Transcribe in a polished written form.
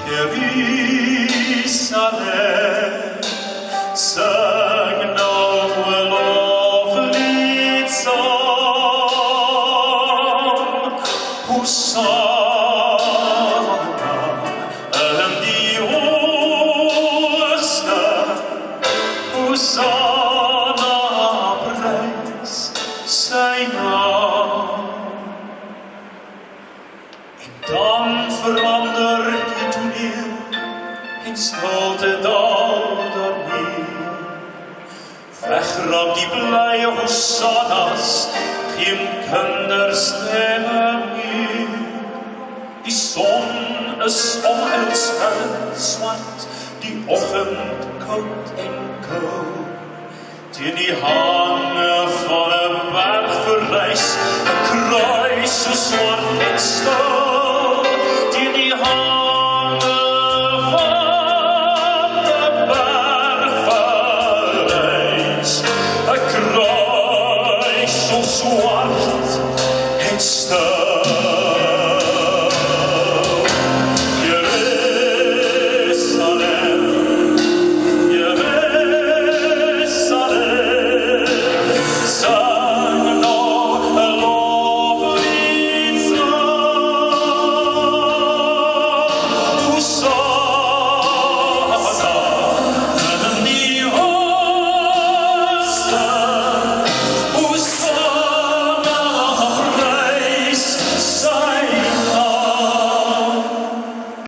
Jerusalem, sing nou 'n loflied saam. Hosanna in die hoogste, Hosanna, prys sy naam. En dan verander die toneel en stilte daal daarneer. Wegraak die blye Hosannas, geen kinderstemme meer. Die son is onuitspellend swart, die oggend koud en koud. Teen die hange van 'n berg verrys, 'n kruis so swart en stil. Teen die hange van 'n berg verrys, 'n kruis so swart en stil.